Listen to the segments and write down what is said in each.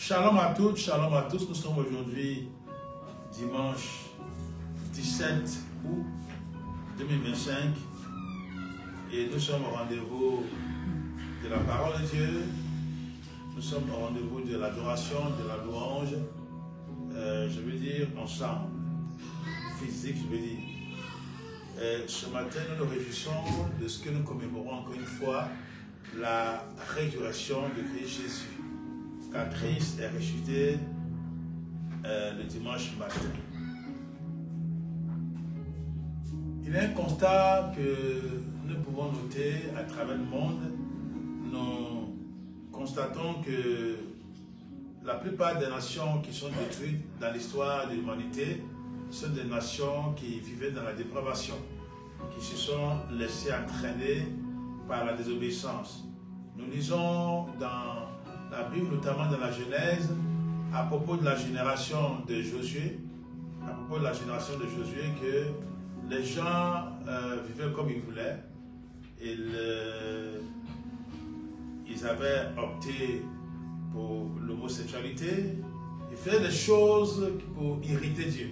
Shalom à toutes, shalom à tous. Nous sommes aujourd'hui dimanche 17 août 2025 et nous sommes au rendez-vous de la parole de Dieu. Nous sommes au rendez-vous de l'adoration, de la louange. Je veux dire ensemble, physique, je veux dire. Ce matin, nous nous réjouissons de ce que nous commémorons encore une fois, la résurrection de Christ Jésus. Car Christ est ressuscité le dimanche matin. Il y a un constat que nous pouvons noter à travers le monde. Nous constatons que la plupart des nations qui sont détruites dans l'histoire de l'humanité sont des nations qui vivaient dans la dépravation, qui se sont laissées entraîner par la désobéissance. Nous lisons dans la Bible, notamment dans la Genèse, à propos de la génération de Josué, que les gens vivaient comme ils voulaient. Ils avaient opté pour l'homosexualité. Ils faisaient des choses pour irriter Dieu.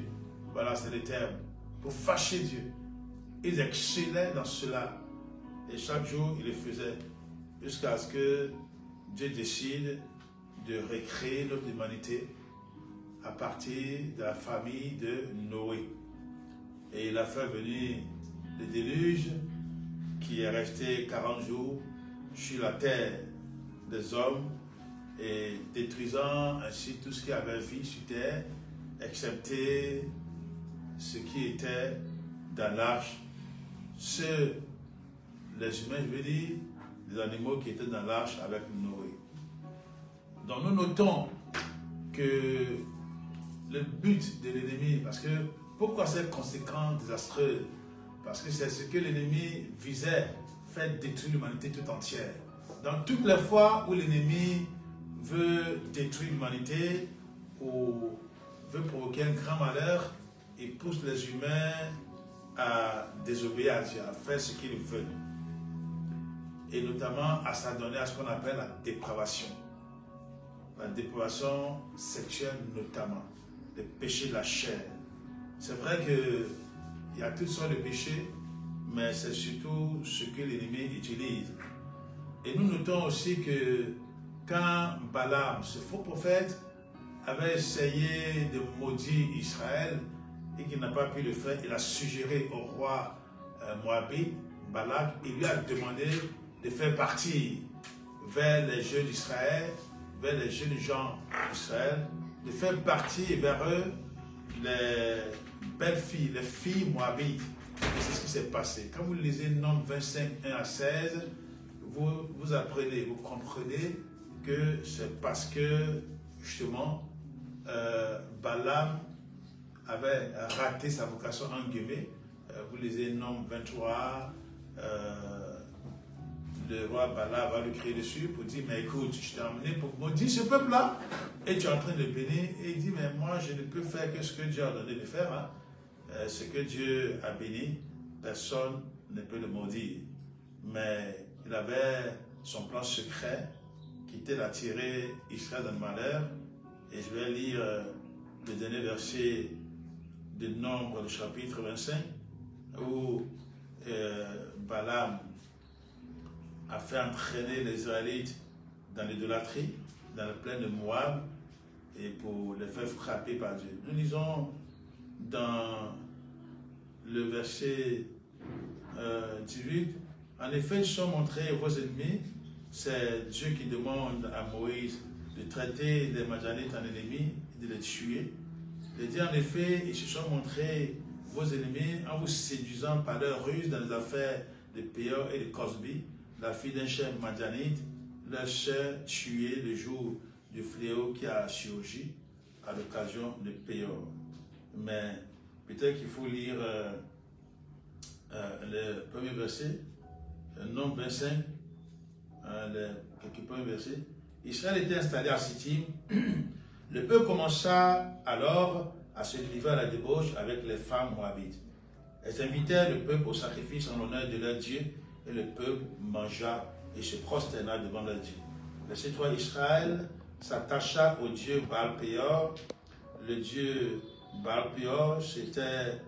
Voilà, c'est le terme. Pour fâcher Dieu. Ils excellaient dans cela. Et chaque jour, ils le faisaient. Jusqu'à ce que Dieu décide de recréer notre humanité à partir de la famille de Noé. Et il a fait venir le déluge qui est resté 40 jours sur la terre des hommes et détruisant ainsi tout ce qui avait vie sur terre, excepté ce qui était dans l'arche. Les humains, je veux dire, les animaux qui étaient dans l'arche avec Noé. Donc nous notons que le but de l'ennemi, parce que pourquoi c'est conséquent, désastreux? Parce que c'est ce que l'ennemi visait, faire détruire l'humanité tout entière. Donc toutes les fois où l'ennemi veut détruire l'humanité ou veut provoquer un grand malheur, il pousse les humains à désobéir à Dieu, à faire ce qu'ils veulent. Et notamment à s'adonner à ce qu'on appelle la dépravation. La dépravation sexuelle notamment, le péché de la chair. C'est vrai qu'il y a toutes sortes de péchés, mais c'est surtout ce que l'ennemi utilise. Et nous notons aussi que quand Balaam, ce faux prophète, avait essayé de maudire Israël et qu'il n'a pas pu le faire, il a suggéré au roi Moabite, Balak, il lui a demandé de faire partir vers les jeunes d'Israël, vers les jeunes gens d'Israël, de faire partir vers eux les belles filles, les filles moabites. Et c'est ce qui s'est passé. Quand vous lisez Nombre 25, 1 à 16, vous apprenez, vous comprenez que c'est parce que, justement, Balaam avait raté sa vocation en guillemets. Vous lisez Nombre 23, le roi Balaam va lui crier dessus pour dire, mais écoute, je t'ai emmené pour maudire ce peuple-là, et tu es en train de le bénir, et il dit, mais moi je ne peux faire que ce que Dieu a donné de faire. Hein. Ce que Dieu a béni, personne ne peut le maudire. Mais il avait son plan secret, qui était d'attirer Israël dans le malheur, et je vais lire le dernier verset de Nombre, le chapitre 25, où Balaam a fait entraîner les Israélites dans l'idolâtrie, dans le plaine de Moab, et pour les faire frapper par Dieu. Nous lisons dans le verset 18, en effet, ils sont montrés vos ennemis, c'est Dieu qui demande à Moïse de traiter les Madianites en ennemis et de les tuer. Il dit en effet, ils se sont montrés vos ennemis en vous séduisant par leurs ruses dans les affaires de Péor et de Cosbi, la fille d'un chef madianite, leur chair tuée le jour du fléau qui a surgi à l'occasion de Péor. Mais peut-être qu'il faut lire le premier verset, Nombre 25, quelques premiers versets. Israël était installé à Sittim. Le peuple commença alors à se livrer à la débauche avec les femmes moabites. Elles invitèrent le peuple au sacrifice en l'honneur de leur Dieu, et le peuple mangea et se prosterna devant leur Dieu. Verset 3, Israël s'attacha au dieu Baal-Péor. Le dieu Baal-Péor, c'était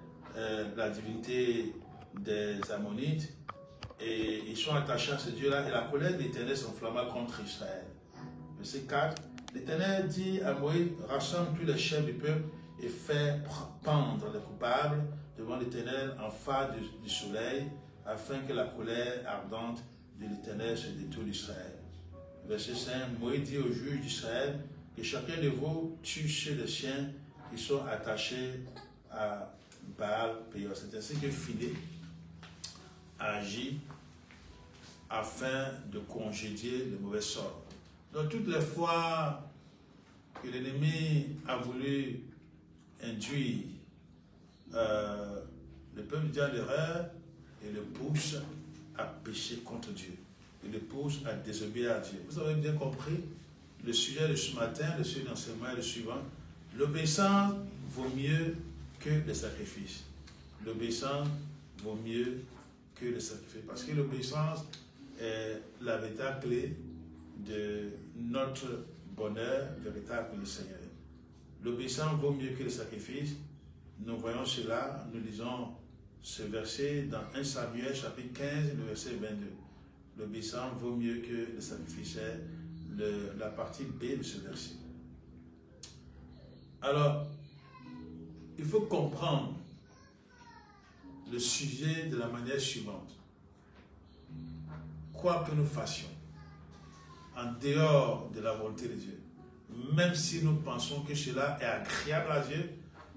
la divinité des Ammonites. Et ils sont attachés à ce dieu-là. Et la colère de l'Éternel s'enflamma contre Israël. Verset 4. L'Éternel dit à Moïse, rassemble tous les chefs du peuple et fais pendre les coupables devant l'Éternel en phare du soleil, afin que la colère ardente de l'Éternel se détourne d'Israël. Verset 5. Moïse dit aux juges d'Israël que chacun de vous tue ceux des siens qui sont attachés à Baal-Péor. C'est ainsi que Phiné a agi afin de congédier le mauvais sort. Donc toutes les fois que l'ennemi a voulu induire le peuple dans l'erreur, il le pousse à pécher contre Dieu. Il le pousse à désobéir à Dieu. Vous avez bien compris, le sujet de ce matin, le sujet d'enseignement est le suivant. L'obéissance vaut mieux que le sacrifice. L'obéissance vaut mieux que le sacrifice. Parce que l'obéissance est la véritable clé de notre bonheur, véritable le Seigneur. L'obéissance vaut mieux que le sacrifice. Nous voyons cela, nous lisons ce verset dans 1 Samuel chapitre 15, le verset 22. L'obéissance vaut mieux que le sacrifice, c'est la partie B de ce verset. Alors, il faut comprendre le sujet de la manière suivante. Quoi que nous fassions, en dehors de la volonté de Dieu, même si nous pensons que cela est agréable à Dieu,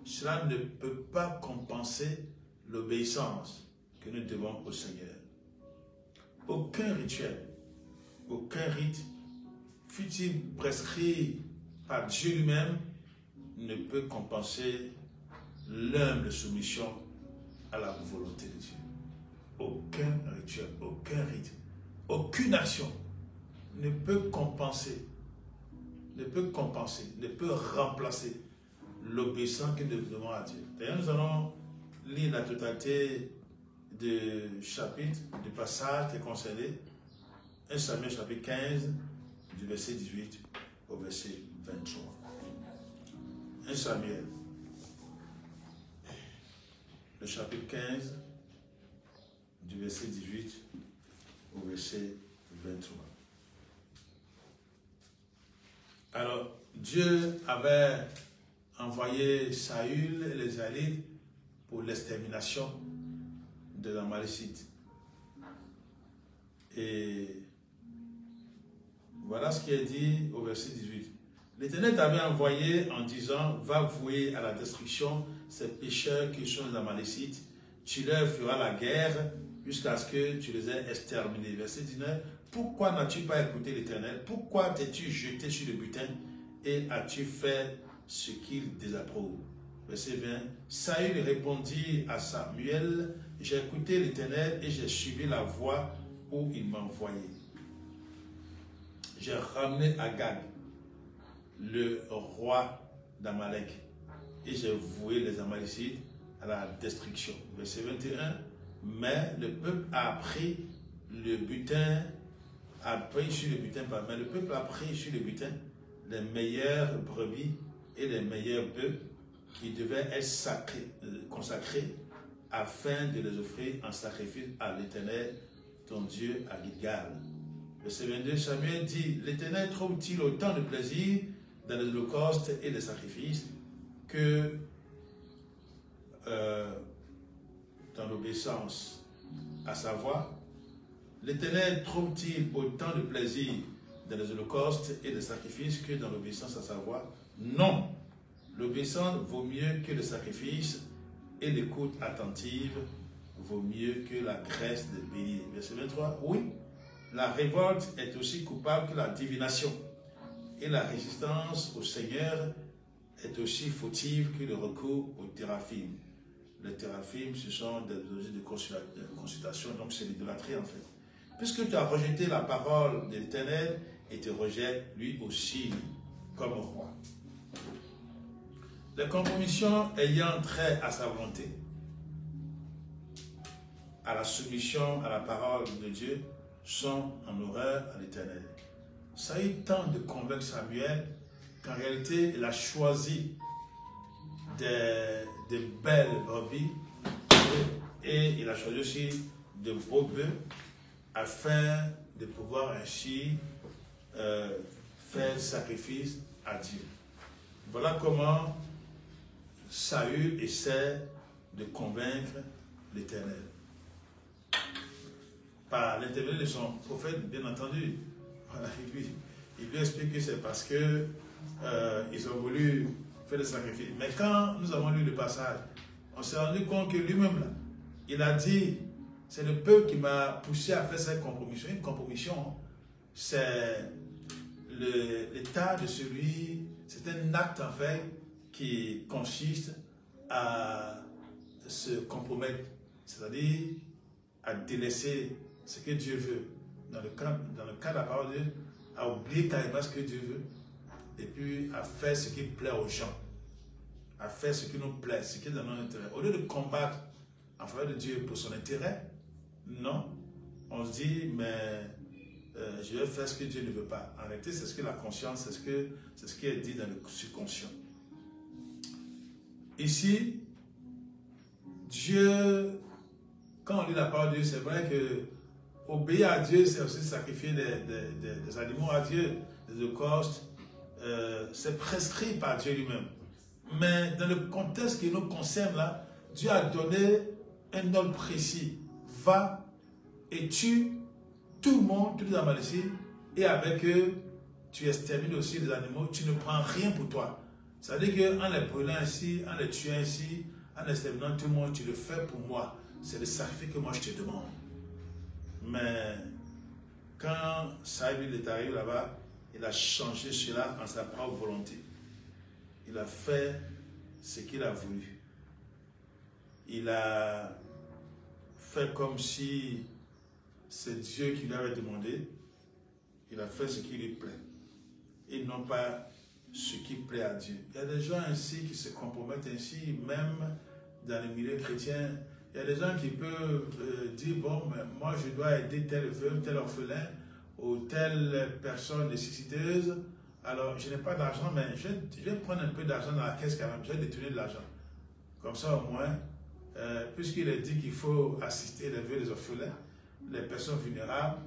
cela ne peut pas compenser l'obéissance que nous devons au Seigneur. Aucun rituel, aucun rite, fut-il prescrit par Dieu lui-même, ne peut compenser l'humble soumission à la volonté de Dieu. Aucun rituel, aucun rite, aucune action ne peut compenser, ne peut remplacer l'obéissance que nous devons à Dieu. D'ailleurs, nous allons lire la totalité du chapitre, du passage qui est concerné, 1 Samuel chapitre 15, du verset 18 au verset 23. 1 Samuel, le chapitre 15, du verset 18 au verset 23. Alors, Dieu avait envoyé Saül et les Israélites pour l'extermination de l'Amalécite. Et voilà ce qui est dit au verset 18. L'Éternel t'avait envoyé en disant, va vouer à la destruction ces pécheurs qui sont les Amalécites. Tu leur feras la guerre jusqu'à ce que tu les aies exterminés. Verset 19. Pourquoi n'as-tu pas écouté l'Éternel? Pourquoi t'es-tu jeté sur le butin et as-tu fait ce qu'il désapprouve? Verset 20. Saül répondit à Samuel, j'ai écouté l'Éternel et j'ai suivi la voie où il m'a envoyé. J'ai ramené Agag, le roi d'Amalek, et j'ai voué les Amalécites à la destruction. Verset 21. Mais le peuple a pris le butin, mais le peuple a pris sur le butin les meilleures brebis et les meilleurs bœufs qui devaient être consacrés afin de les offrir en sacrifice à l'Éternel, ton Dieu, à Gilgal. Verset 22, Samuel dit, l'Éternel trouve-t-il autant de plaisir dans les holocaustes et les sacrifices que dans l'obéissance à sa voix? L'Éternel trouve-t-il autant de plaisir dans les holocaustes et les sacrifices que dans l'obéissance à sa voix? Non. L'obéissance vaut mieux que le sacrifice et l'écoute attentive vaut mieux que la graisse de bélier. Verset 23. Oui, la révolte est aussi coupable que la divination et la résistance au Seigneur est aussi fautive que le recours au téraphim. Les téraphim, ce sont des objets de consultation, donc c'est l'idolâtrie en fait. Puisque tu as rejeté la parole de l'Éternel et te rejette lui aussi comme roi. Les compromissions ayant trait à sa volonté, à la soumission à la parole de Dieu, sont en horreur à l'Éternel. Saül tente de convaincre Samuel qu'en réalité, il a choisi des belles brebis et il a choisi aussi de beaux bœufs afin de pouvoir ainsi faire le sacrifice à Dieu. Voilà comment Saül essaie de convaincre l'Éternel. Par l'intermédiaire de son prophète, bien entendu. Voilà, il lui explique que c'est parce que ils ont voulu faire le sacrifice. Mais quand nous avons lu le passage, on s'est rendu compte que lui-même, là, il a dit, c'est le peuple qui m'a poussé à faire cette compromission. Une compromission, c'est l'état de celui, c'est un acte en fait qui consiste à se compromettre, c'est-à-dire à délaisser ce que Dieu veut. Dans le cas de la parole de Dieu, à oublier carrément ce que Dieu veut, et puis à faire ce qui plaît aux gens, à faire ce qui nous plaît, ce qui est dans notre intérêt. Au lieu de combattre en faveur de Dieu pour son intérêt, non, on se dit, mais je vais faire ce que Dieu ne veut pas. En réalité, c'est ce que la conscience, c'est ce qui est dit dans le subconscient. Ici, Dieu, quand on lit la parole de Dieu, c'est vrai que obéir à Dieu, c'est aussi sacrifier des animaux à Dieu, des holocaustes. C'est prescrit par Dieu lui-même. Mais dans le contexte qui nous concerne là, Dieu a donné un ordre précis. Va et tue tout le monde, tous les Amalécites, et avec eux, tu extermines aussi les animaux, tu ne prends rien pour toi. C'est-à-dire qu'en les brûlant ainsi, en les tuant ainsi, en exterminant tout le monde, tu le fais pour moi. C'est le sacrifice que moi je te demande. Mais quand Saül est arrivé là-bas, il a changé cela en sa propre volonté. Il a fait ce qu'il a voulu. Il a fait comme si c'est Dieu qui lui avait demandé. Il a fait ce qui lui plaît. Et non pas ce qui plaît à Dieu. Il y a des gens ainsi qui se compromettent ainsi, même dans le milieu chrétien. Il y a des gens qui peuvent dire, bon, mais moi je dois aider tel veuve, tel orphelin, ou telle personne nécessiteuse. Alors, je n'ai pas d'argent, mais je vais prendre un peu d'argent dans la caisse quand même. Je vais détourner de l'argent. Comme ça, au moins, puisqu'il est dit qu'il faut assister les veuves, les orphelins, les personnes vulnérables,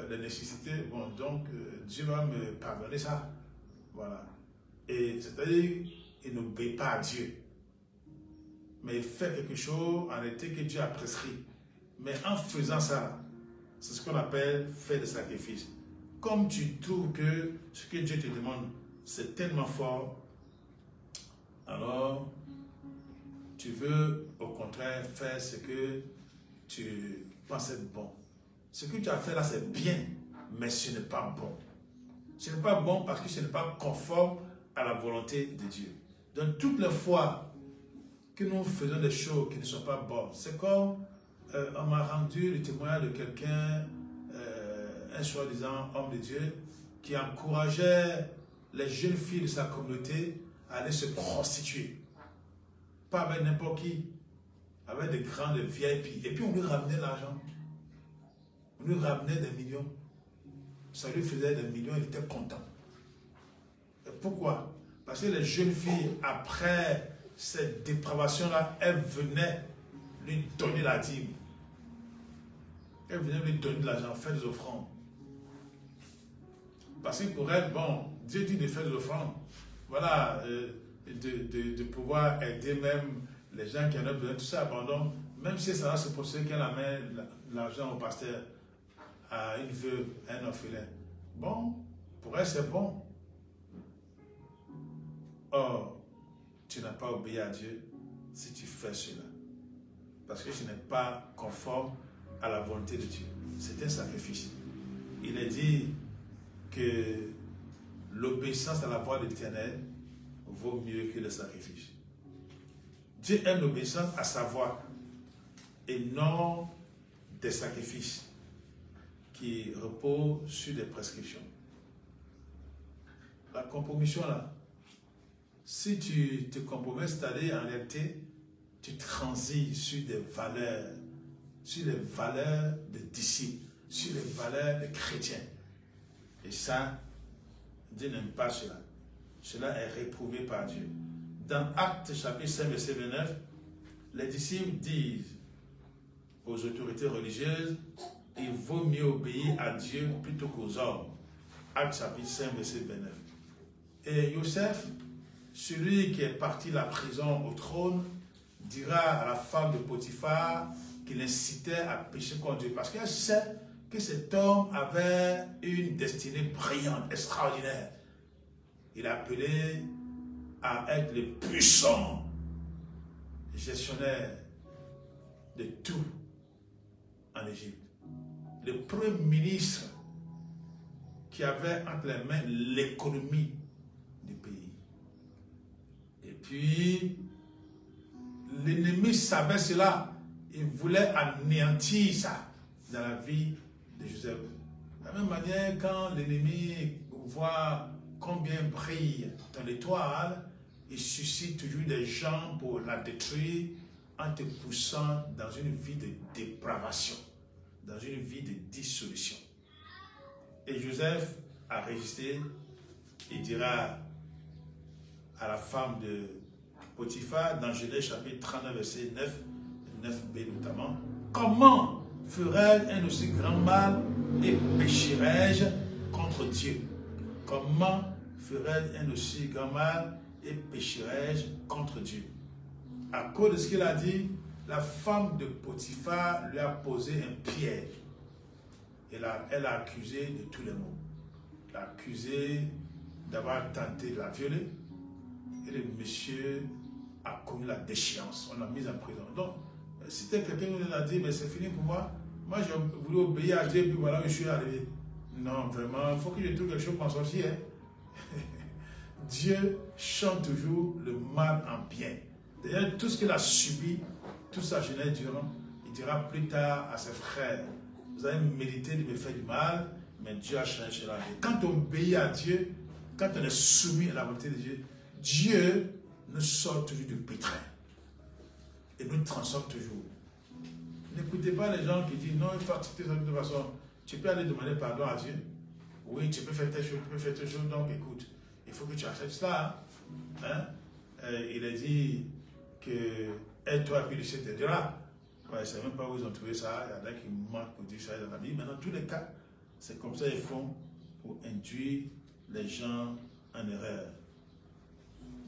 les nécessités, bon, donc, Dieu va me pardonner ça. Voilà. Et c'est-à-dire, il n'obéit pas à Dieu. Mais il fait quelque chose en réalité que Dieu a prescrit. Mais en faisant ça, c'est ce qu'on appelle faire des sacrifices. Comme tu trouves que ce que Dieu te demande, c'est tellement fort, alors tu veux au contraire faire ce que tu penses être bon. Ce que tu as fait là, c'est bien, mais ce n'est pas bon. Ce n'est pas bon parce que ce n'est pas conforme à la volonté de Dieu. Donc toutes les fois que nous faisons des choses qui ne sont pas bonnes, c'est comme on m'a rendu le témoignage de quelqu'un, un soi-disant homme de Dieu, qui encourageait les jeunes filles de sa communauté à aller se prostituer. Pas avec n'importe qui, avec des grands, des VIP. Et puis on lui ramenait l'argent. On lui ramenait des millions. Ça lui faisait des millions, il était content. Et pourquoi? Parce que les jeunes filles, après cette dépravation-là, elles venaient lui donner la dîme. Elles venaient lui donner de l'argent, faire des offrandes. Parce que pour elles, bon, Dieu dit de faire des offrandes. Voilà, de pouvoir aider même les gens qui en ont besoin, tout ça abandonne. Même si ça va se procéder qu'elle amène l'argent au pasteur, à une veuve, à un orphelin. Bon, pour elle c'est bon. Or, tu n'as pas obéi à Dieu si tu fais cela. Parce que ce n'est pas conforme à la volonté de Dieu. C'est un sacrifice. Il est dit que l'obéissance à la voix de l'Éternel vaut mieux que le sacrifice. Dieu aime l'obéissance à sa voix et non des sacrifices qui reposent sur des prescriptions. La compromission là, si tu te compromets, c'est-à-dire en réalité, tu transis sur des valeurs, sur les valeurs des disciples, sur les valeurs des chrétiens. Et ça, Dieu n'aime pas cela. Cela est réprouvé par Dieu. Dans Actes chapitre 5, verset 29, les disciples disent aux autorités religieuses, il vaut mieux obéir à Dieu plutôt qu'aux hommes. Actes chapitre 5, verset 29. Et Joseph, celui qui est parti de la prison au trône, dira à la femme de Potiphar qu'il incitait à pécher contre Dieu. Parce qu'elle sait que cet homme avait une destinée brillante, extraordinaire. Il est appelé à être le puissant gestionnaire de tout en Égypte. Le premier ministre qui avait entre les mains l'économie du pays. Et puis, l'ennemi savait cela. Il voulait anéantir ça dans la vie de Joseph. De la même manière, quand l'ennemi voit combien brille ton étoile, il suscite toujours des gens pour la détruire en te poussant dans une vie de dépravation, dans une vie de dissolution. Et Joseph a résisté. Il dira à la femme de Potiphar, dans Genèse chapitre 39, verset 9, 9b notamment, comment ferais-je un aussi grand mal et pécherais-je contre Dieu? Comment ferais-je un aussi grand mal et pécherais-je contre Dieu? À cause de ce qu'il a dit, la femme de Potiphar lui a posé un piège. Elle a accusé de tous les maux. Elle a accusé d'avoir tenté de la violer. Et le monsieur a connu la déchéance. On l'a mis en prison. Donc, si quelqu'un nous a dit, mais c'est fini pour moi, moi j'ai voulu obéir à Dieu, puis voilà où je suis arrivé. Non, vraiment, il faut que je trouve quelque chose pour en sortir. Hein? Dieu chante toujours le mal en bien. D'ailleurs, tout ce qu'il a subi, toute sa jeunesse durant, il dira plus tard à ses frères, vous avez médité de me faire du mal, mais Dieu a changé la vie. Quand on obéit à Dieu, quand on est soumis à la volonté de Dieu, Dieu nous sort toujours du pétrin et nous transforme toujours. N'écoutez pas les gens qui disent non, il faut accepter ça de toute façon. Tu peux aller demander pardon à Dieu. Oui, tu peux faire telle chose, tu peux faire telle chose, donc écoute, il faut que tu acceptes cela. Hein? Il a dit que aide-toi puis le ciel t'aidera. Ouais, je ne sais même pas où ils ont trouvé ça. Il y en a qui mentent pour dire ça dans la Bible. Mais dans tous les cas, c'est comme ça qu'ils font pour induire les gens en erreur.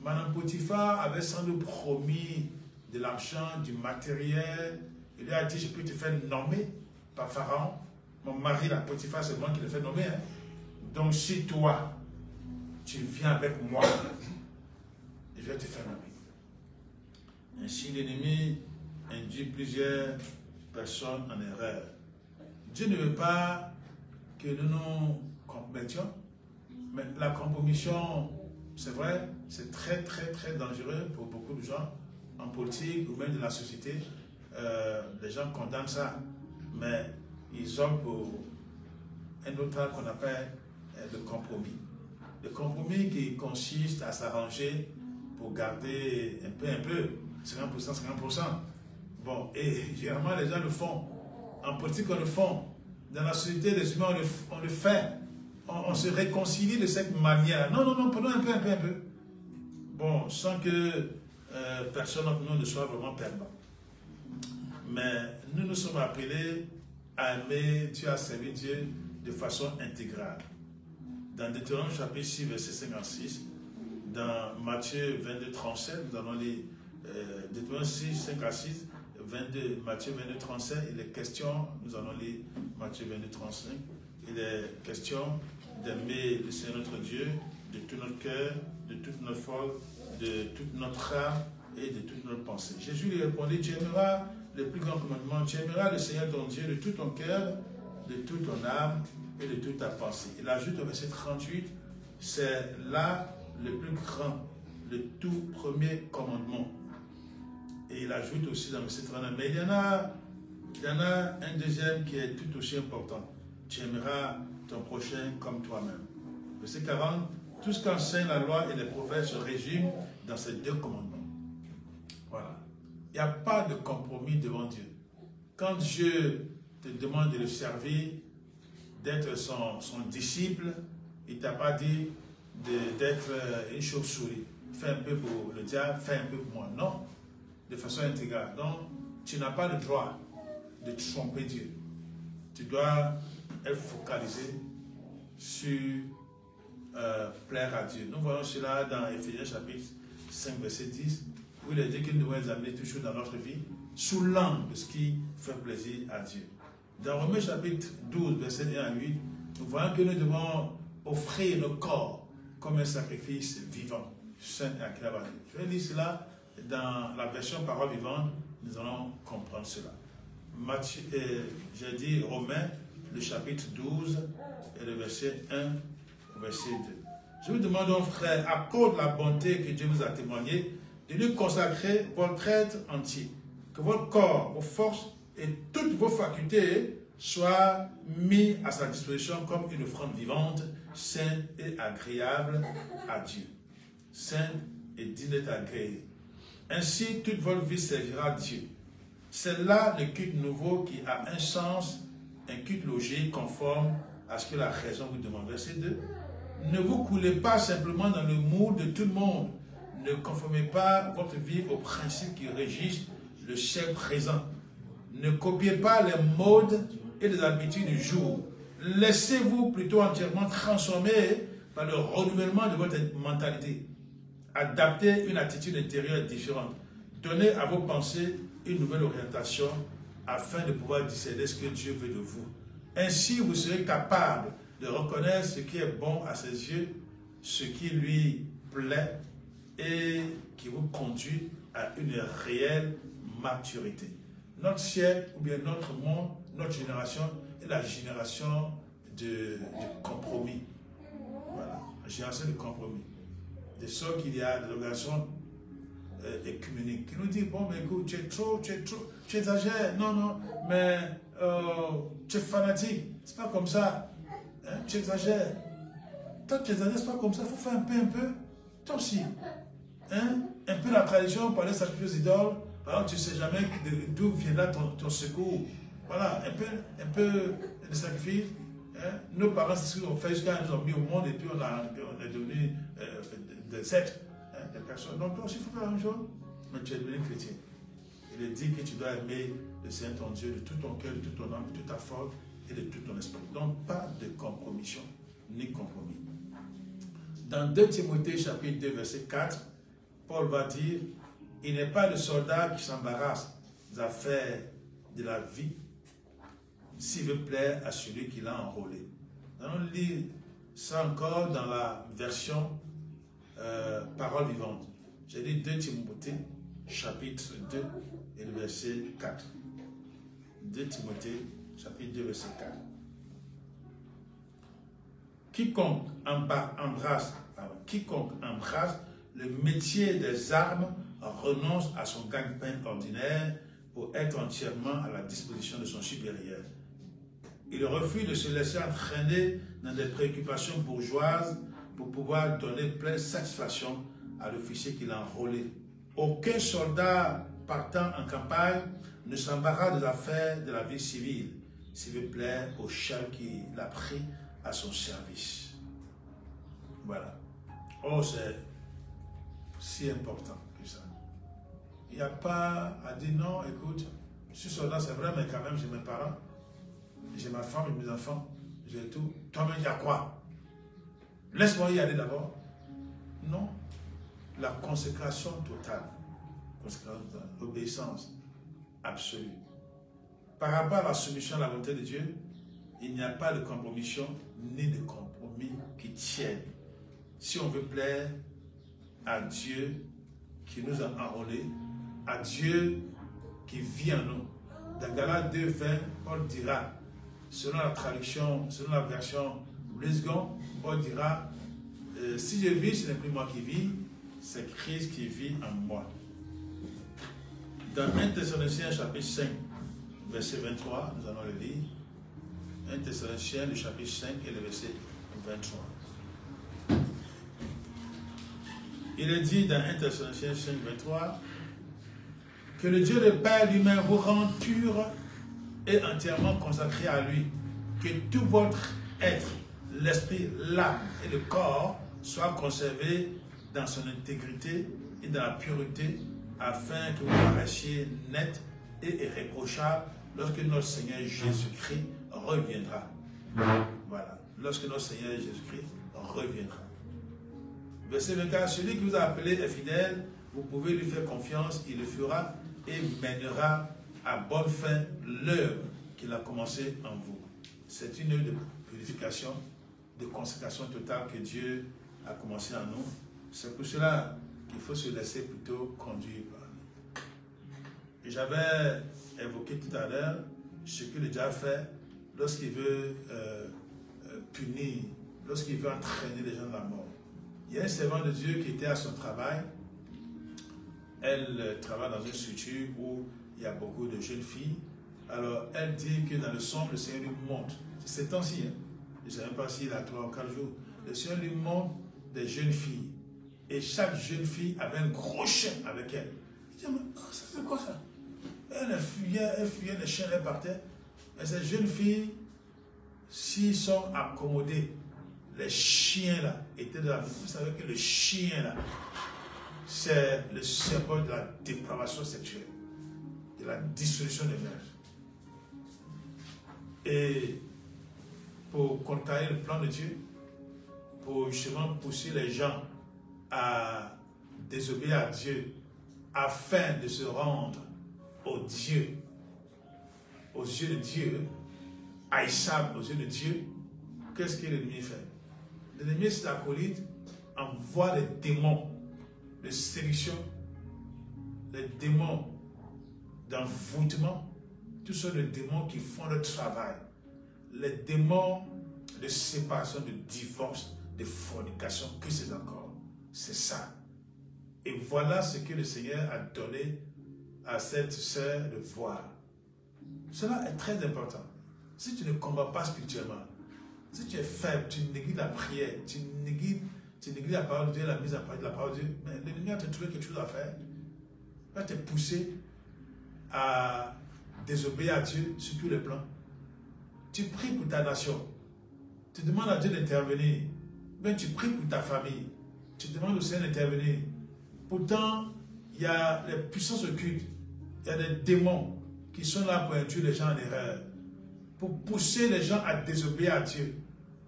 Madame Potiphar avait sans doute promis de l'argent, du matériel. Il lui a dit, je peux te faire nommer par Pharaon. Mon mari, la Potiphar, c'est moi qui le fais nommer. Hein. Donc si toi, tu viens avec moi, je vais te faire nommer. Ainsi, l'ennemi induit plusieurs personnes en erreur. Dieu ne veut pas que nous nous compromettions, mais la compromission, c'est vrai, c'est très dangereux pour beaucoup de gens, en politique ou même de la société. Les gens condamnent ça, mais ils ont pour un autre art qu'on appelle le compromis. Le compromis qui consiste à s'arranger pour garder un peu, 50%. Bon, et généralement les gens le font. En politique, on le fait. Dans la société, les humains, on le fait. On se réconcilie de cette manière. Non, prenons un peu. Bon, sans que personne d'entre nous ne soit vraiment perdant. Mais nous sommes appelés à aimer Dieu, à servir Dieu de façon intégrale. Dans Deutéronome chapitre 6, verset 56, dans Matthieu 22, 37, nous allons lire Deutéronome 6, 5 à 6, Matthieu 22, 37, il est question, nous allons lire Matthieu 22, 35, il est question d'aimer le Seigneur notre Dieu de tout notre cœur, de toute notre force, de toute notre âme et de toute notre pensée. Jésus lui répondit, tu aimeras le plus grand commandement, tu aimeras le Seigneur ton Dieu de tout ton cœur, de toute ton âme et de toute ta pensée. Il ajoute au verset 38, c'est là le plus grand, le tout premier commandement. Et il ajoute aussi dans le verset 39, mais il y en a un deuxième qui est tout aussi important. Tu aimeras ton prochain comme toi-même. Verset 40, tout ce qu'enseigne la loi et les prophètes se résume dans ces deux commandements. Voilà. Il n'y a pas de compromis devant Dieu. Quand Dieu te demande de le servir, d'être son disciple. Il ne t'a pas dit d'être une chauve-souris. Fais un peu pour le diable, fais un peu pour moi. Non, de façon intégrale. Donc, tu n'as pas le droit de tromper Dieu. Tu dois être focalisé sur plaire à Dieu. Nous voyons cela dans Éphésiens chapitre 5, verset 10, où il est dit que nous devons examiner toujours dans notre vie sous l'angle de ce qui fait plaisir à Dieu. Dans Romains chapitre 12, verset 1 à 8, nous voyons que nous devons offrir nos corps comme un sacrifice vivant, saint et agréable à Dieu. Je vais lire cela dans la version parole vivante, nous allons comprendre cela. J'ai dit Romains, le chapitre 12, et le verset 1 au verset 2. Je vous demande donc, frère, à cause de la bonté que Dieu vous a témoignée, de lui consacrer votre être entier, que votre corps, vos forces et toutes vos facultés soient mis à sa disposition comme une offrande vivante, sainte et agréable à Dieu. Sainte et digne d'être agréée. Ainsi, toute votre vie servira à Dieu. C'est là le culte nouveau qui a un sens, un culte logique conforme à ce que la raison vous demande. Verset 2. Ne vous coulez pas simplement dans le moule de tout le monde. Ne conformez pas votre vie aux principes qui régissent le siècle présent. Ne copiez pas les modes et les habitudes du jour. Laissez-vous plutôt entièrement transformer par le renouvellement de votre mentalité. Adaptez une attitude intérieure différente. Donnez à vos pensées une nouvelle orientation afin de pouvoir discerner ce que Dieu veut de vous. Ainsi, vous serez capable de reconnaître ce qui est bon à ses yeux, ce qui lui plaît et qui vous conduit à une réelle maturité. Notre siècle, ou bien notre monde, notre génération, est la génération de compromis. Voilà, la génération de compromis. De sorte qu'il y a des organisations écuméniques qui nous disent, bon, mais écoute, tu exagères, non, mais tu es fanatique, c'est pas comme ça, hein, tu exagères. Toi, tu exagères, c'est pas comme ça, il faut faire un peu, toi aussi. Hein? Un peu la tradition, parler de sacrifice aux idoles, par exemple, tu ne sais jamais d'où viendra ton secours. Voilà, un peu de sacrifice. Hein? Nos parents, c'est ce qu'ils ont fait jusqu'à nous ont mis au monde et puis on est devenu des êtres, hein, des personnes. Donc toi aussi, il faut faire la même chose. Mais tu es devenu chrétien. Il est dit que tu dois aimer le Seigneur ton Dieu de tout ton cœur, de toute ton âme, de toute ta force et de tout ton esprit. Donc pas de compromission, ni compromis. Dans 2 Timothée chapitre 2, verset 4, Paul va dire, il n'est pas le soldat qui s'embarrasse des affaires de la vie s'il veut plaire à celui qui l'a enrôlé. Nous allons lire ça encore dans la version parole vivante. J'ai dit 2 Timothée chapitre 2 et le verset 4. 2 Timothée chapitre 2 verset 4. Quiconque embrasse le métier des armes renonce à son gagne-pain ordinaire pour être entièrement à la disposition de son supérieur. Il refuse de se laisser entraîner dans des préoccupations bourgeoises pour pouvoir donner pleine satisfaction à l'officier qui l'a enrôlé. Aucun soldat partant en campagne ne s'embarrasse des affaires de la vie civile s'il veut plaire au chef qui l'a pris à son service. Voilà. Oh, c'est si important que ça. Il n'y a pas à dire non, écoute, je suis soldat, c'est vrai, mais quand même, j'ai mes parents, j'ai ma femme et mes enfants, j'ai tout. Toi-même, il y a quoi? Laisse-moi y aller d'abord. Non. La consécration totale, l'obéissance absolue. Par rapport à la soumission à la volonté de Dieu, il n'y a pas de compromission ni de compromis qui tiennent. Si on veut plaire à Dieu qui nous a enrôlés, à Dieu qui vit en nous. Dans Galates 2, 20, Paul dira, selon la traduction, selon la version Blisgon, Paul dira, si je vis, ce n'est plus moi qui vis, c'est Christ qui vit en moi. Dans 1 Thessaloniciens chapitre 5, verset 23, nous allons le lire. 1 Thessaloniciens, le chapitre 5 et le verset 23. Il est dit dans 1 Thessaloniciens 5, 23, que le Dieu de Père lui-même vous rende pur et entièrement consacré à lui, que tout votre être, l'esprit, l'âme et le corps soient conservés dans son intégrité et dans la pureté, afin que vous paraissiez net et irréprochable lorsque notre Seigneur Jésus-Christ reviendra. Voilà, lorsque notre Seigneur Jésus-Christ reviendra. Verset 24, celui qui vous a appelé est fidèle, vous pouvez lui faire confiance, il le fera et mènera à bonne fin l'œuvre qu'il a commencée en vous. C'est une œuvre de purification, de consécration totale que Dieu a commencé en nous. C'est pour cela qu'il faut se laisser plutôt conduire par lui. Et j'avais évoqué tout à l'heure ce que le diable fait lorsqu'il veut punir, lorsqu'il veut entraîner les gens dans la mort. Il y a un servant de Dieu qui était à son travail. Elle travaille dans une structure où il y a beaucoup de jeunes filles. Alors, elle dit que dans le sombre, le Seigneur lui montre. C'est ces temps-ci, hein. Je ne sais même pas s'il a 3 ou 4 jours. Le Seigneur lui montre des jeunes filles. Et chaque jeune fille avait un gros chien avec elle. Il dit, mais ça c'est quoi ça? Elle fuyait, les chiens, elle partait. Mais ces jeunes filles, s'ils sont accommodés, les chiens là étaient de la... Vous savez que le chien là, c'est le symbole de la dépravation sexuelle, de la dissolution des mœurs. Et pour contrer le plan de Dieu, pour justement pousser les gens à désobéir à Dieu, afin de se rendre aux yeux de Dieu, haïssable aux yeux de Dieu, qu'est-ce que l'ennemi fait? L'ennemi, c'est l'acolyte, envoie des démons de séduction, les démons d'envoûtement, tous ceux les démons qui font le travail, les démons de séparation, de divorce, de fornication, que c'est encore? C'est ça. Et voilà ce que le Seigneur a donné à cette sœur de voir. Cela est très important. Si tu ne combats pas spirituellement, si tu es faible, tu négliges la prière, tu négliges la parole de Dieu, la mise en pratique de la parole de Dieu, mais l'ennemi va te trouver quelque chose à faire. Il va te pousser à désobéir à Dieu sur tous les plans. Tu pries pour ta nation. Tu demandes à Dieu d'intervenir. Mais tu pries pour ta famille. Tu demandes au Seigneur d'intervenir. Pourtant, il y a les puissances occultes. Il y a des démons qui sont là pour induire les gens en erreur. Pour pousser les gens à désobéir à Dieu.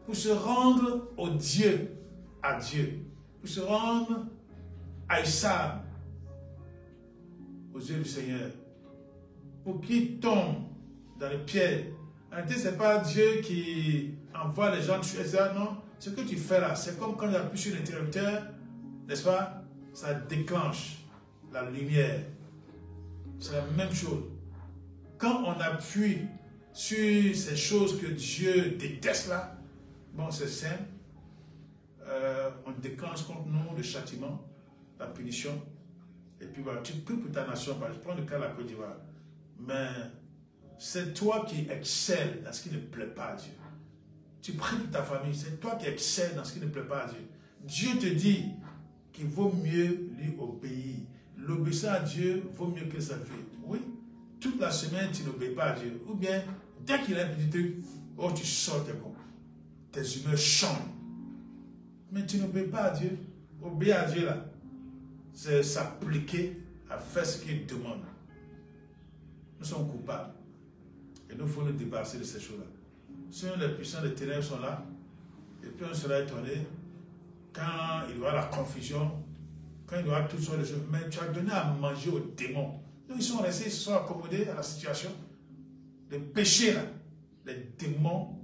Pour se rendre au Dieu, à Dieu. Pour se rendre haïssable aux yeux du Seigneur. Pour qu'ils tombent dans les pièges. En réalité, ce n'est pas Dieu qui envoie les gens tuer ça, non. Ce que tu fais là, c'est comme quand il appuie sur l'interrupteur, n'est-ce pas? Ça déclenche la lumière. C'est la même chose. Quand on appuie sur ces choses que Dieu déteste là, bon, c'est simple. On déclenche contre nous le châtiment, la punition. Et puis voilà, tu pries pour ta nation. Je prends le cas de la Côte d'Ivoire. Mais c'est toi qui excelles dans ce qui ne plaît pas à Dieu. Tu pries pour ta famille, c'est toi qui excelles dans ce qui ne plaît pas à Dieu. Dieu te dit qu'il vaut mieux lui obéir. L'obéissance à Dieu vaut mieux que sa vie. Oui, toute la semaine tu n'obéis pas à Dieu. Ou bien, dès qu'il a un petit truc, oh tu sors tes humeurs changent. Mais tu n'obéis pas à Dieu. Obéir à Dieu là, c'est s'appliquer à faire ce qu'il demande. Nous sommes coupables. Et nous, il faut nous débarrasser de ces choses-là. Sinon, les puissants des ténèbres sont là. Et puis on sera étonné quand il y aura la confusion, quand il y aura toutes sortes de choses. Mais tu as donné à manger aux démons. Donc ils sont restés, ils se sont accommodés à la situation. Le péché là, les démons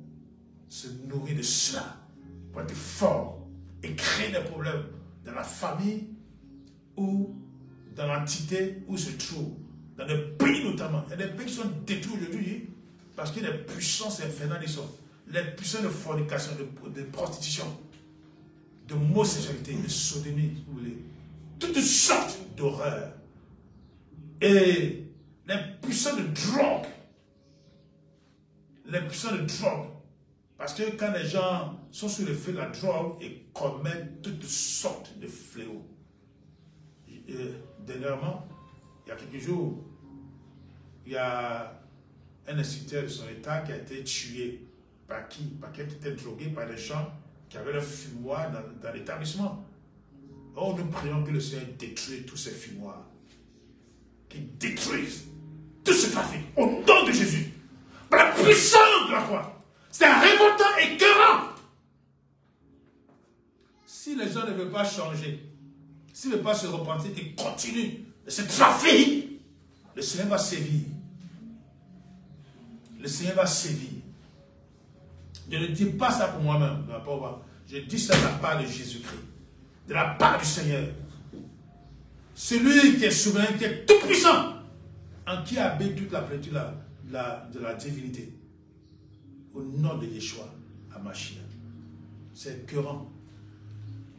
se nourrissent de cela pour être forts et créer des problèmes dans la famille ou dans l'entité où se trouve. Dans les pays notamment. Il y a des pays qui sont détruits aujourd'hui parce qu'il y a des puissances infernales. Les puissances de fornication, de prostitution, de homosexualité, de sodomie, si vous voulez. Toutes sortes d'horreurs. Et les puissances de drogue. Les puissances de drogue. Parce que quand les gens sont sous le feu de la drogue, ils commettent toutes sortes de fléaux. Dernièrement, il y a quelques jours, il y a un instituteur de son état qui a été tué Par qui? Par qui était drogué par des gens qui avaient leur fumoir dans l'établissement. Oh, nous prions que le Seigneur détruise tous ces fumoirs. Qu'il détruise tout ce trafic au nom de Jésus. Par la puissance de la croix. C'est un révoltant écœurant. Si les gens ne veulent pas changer, s'ils ne veulent pas se repentir et continuent de se trafic, le Seigneur va sévir. Le Seigneur va sévir. Je ne dis pas ça pour moi-même. Je dis ça de la part de Jésus-Christ. De la part du Seigneur. Celui qui est souverain, qui est tout puissant, en qui habite toute la plénitude de la divinité. Au nom de Yeshua, à Mashiach. C'est écœurant.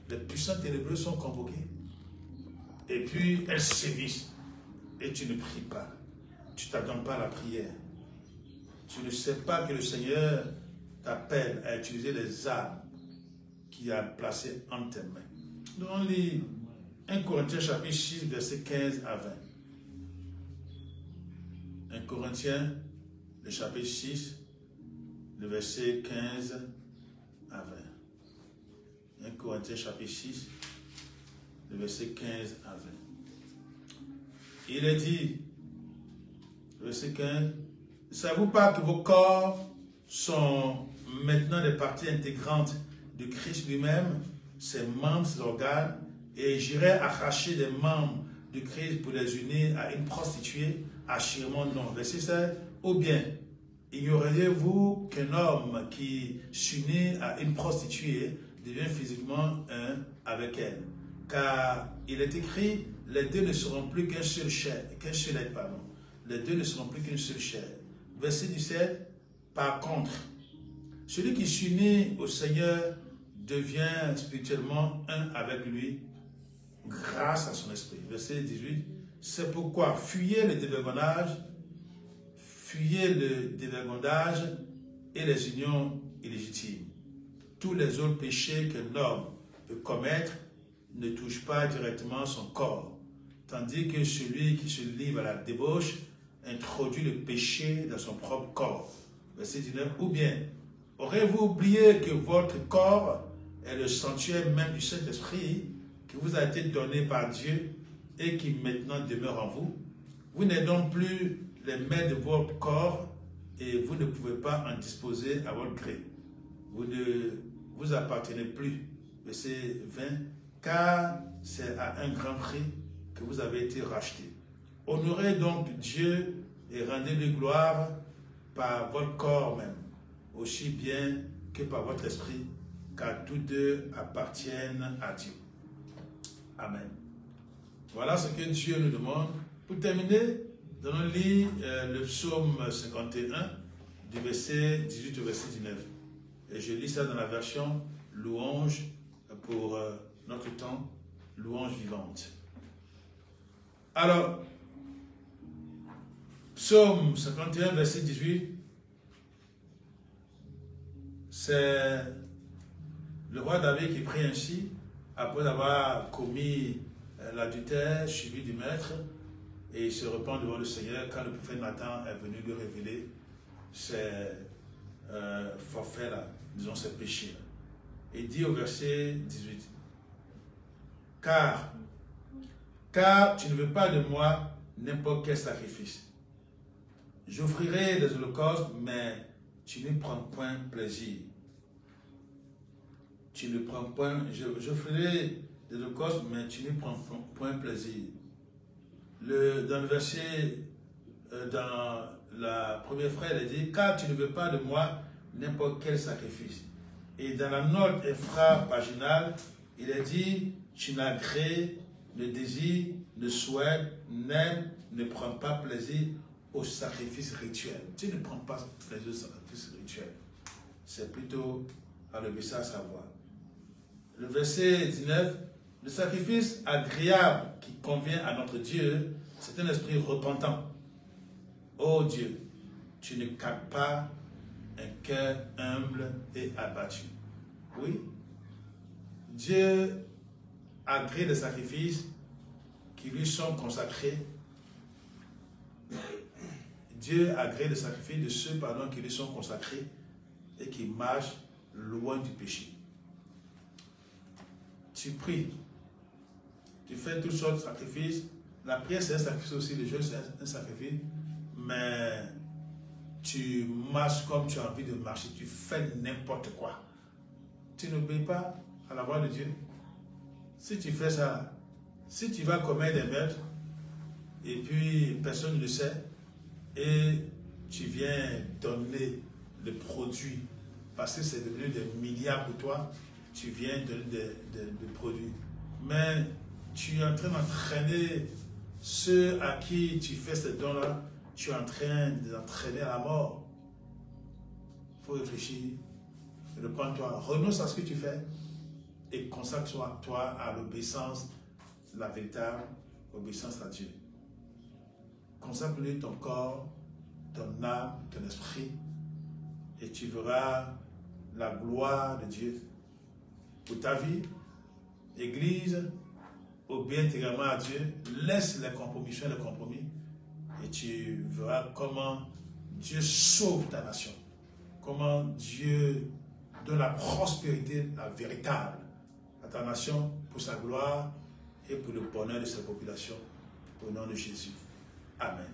Les puissants ténébreux sont convoqués. Et puis, elles sévissent. Et tu ne pries pas. Tu ne t'attends pas à la prière. Tu ne sais pas que le Seigneur t'appelle à utiliser les armes qu'il a placées en tes mains. Nous on lit 1 Corinthiens chapitre 6, verset 15 à 20. 1 Corinthiens, le chapitre 6, le verset 15 à 20. 1 Corinthiens chapitre 6, le verset 15 à 20. Il est dit, verset 15, ne savez-vous pas que vos corps sont maintenant des parties intégrantes de Christ lui-même, ses membres, ses organes, et j'irai arracher des membres de Christ pour les unir à une prostituée? Assurément non. Verset 16, ou bien, ignoreriez-vous qu'un homme qui s'unit à une prostituée devient physiquement un avec elle? Car il est écrit, les deux ne seront plus qu'un seul chair, Les deux ne seront plus qu'une seule chair. Verset 17, par contre, celui qui s'unit au Seigneur devient spirituellement un avec lui grâce à son esprit. Verset 18, c'est pourquoi fuyez le dévergondage et les unions illégitimes. Tous les autres péchés qu'un homme peut commettre ne touchent pas directement son corps, tandis que celui qui se livre à la débauche introduit le péché dans son propre corps. Verset 19, ou bien, aurez-vous oublié que votre corps est le sanctuaire même du Saint-Esprit qui vous a été donné par Dieu et qui maintenant demeure en vous? Vous n'êtes donc plus les maîtres de votre corps et vous ne pouvez pas en disposer à votre gré. Vous ne vous appartenez plus. Verset 20, car c'est à un grand prix que vous avez été rachetés. Honorez donc Dieu et rendez-lui gloire par votre corps même, aussi bien que par votre esprit, car tous deux appartiennent à Dieu. Amen. Voilà ce que Dieu nous demande. Pour terminer, nous lisons le psaume 51, du verset 18 au verset 19. Et je lis ça dans la version louange pour notre temps, louange vivante. Alors, psaume 51, verset 18, c'est le roi David qui prie ainsi, après avoir commis l'adultère suivi du maître, et il se repent devant le Seigneur quand le prophète Nathan est venu lui révéler ses forfaits-là, disons ses péchés. Il dit au verset 18, car tu ne veux pas de moi n'importe quel sacrifice. J'offrirai des holocaustes, mais tu ne prends point plaisir. Tu ne prends point, j'offrirai des holocaustes, mais tu ne prends point plaisir. Dans le verset, dans la première phrase, il dit, car tu ne veux pas de moi n'importe quel sacrifice. Et dans la note infra-paginale, il est dit, tu n'agrées, ne désires, ne souhaites, n'aimes, ne prends pas plaisir au sacrifice rituel. Tu ne prends pas plaisir au sacrifice rituel. C'est plutôt à l'obéissance à savoir. Le verset 19, le sacrifice agréable qui convient à notre Dieu, c'est un esprit repentant. Ô Dieu, tu ne captes pas un cœur humble et abattu. Oui, Dieu agrée les sacrifices qui lui sont consacrés. Dieu agrée les sacrifices de ceux qui lui sont consacrés et qui marche loin du péché. Tu pries, tu fais toutes sortes de sacrifices. La prière, c'est un sacrifice aussi, le jeûne, c'est un sacrifice, mais tu marches comme tu as envie de marcher, tu fais n'importe quoi. Tu n'obéis pas à la voix de Dieu. Si tu fais ça, si tu vas commettre des meurtres, et puis personne ne le sait, et tu viens donner le produit, parce que c'est devenu des milliards pour toi, tu viens donner des produits. Mais tu es en train d'entraîner ceux à qui tu fais ces dons-là, tu es en train d'entraîner à la mort. Il faut réfléchir, reprends-toi, renonce à ce que tu fais et consacre-toi à l'obéissance, la véritable obéissance à Dieu. Consacre-lui ton corps, ton âme, ton esprit, et tu verras la gloire de Dieu pour ta vie. Église, obéis intégralement à Dieu, laisse les compromissions, les compromis, et tu verras comment Dieu sauve ta nation, comment Dieu donne la prospérité, la véritable, à ta nation pour sa gloire et pour le bonheur de sa population. Au nom de Jésus. Amen.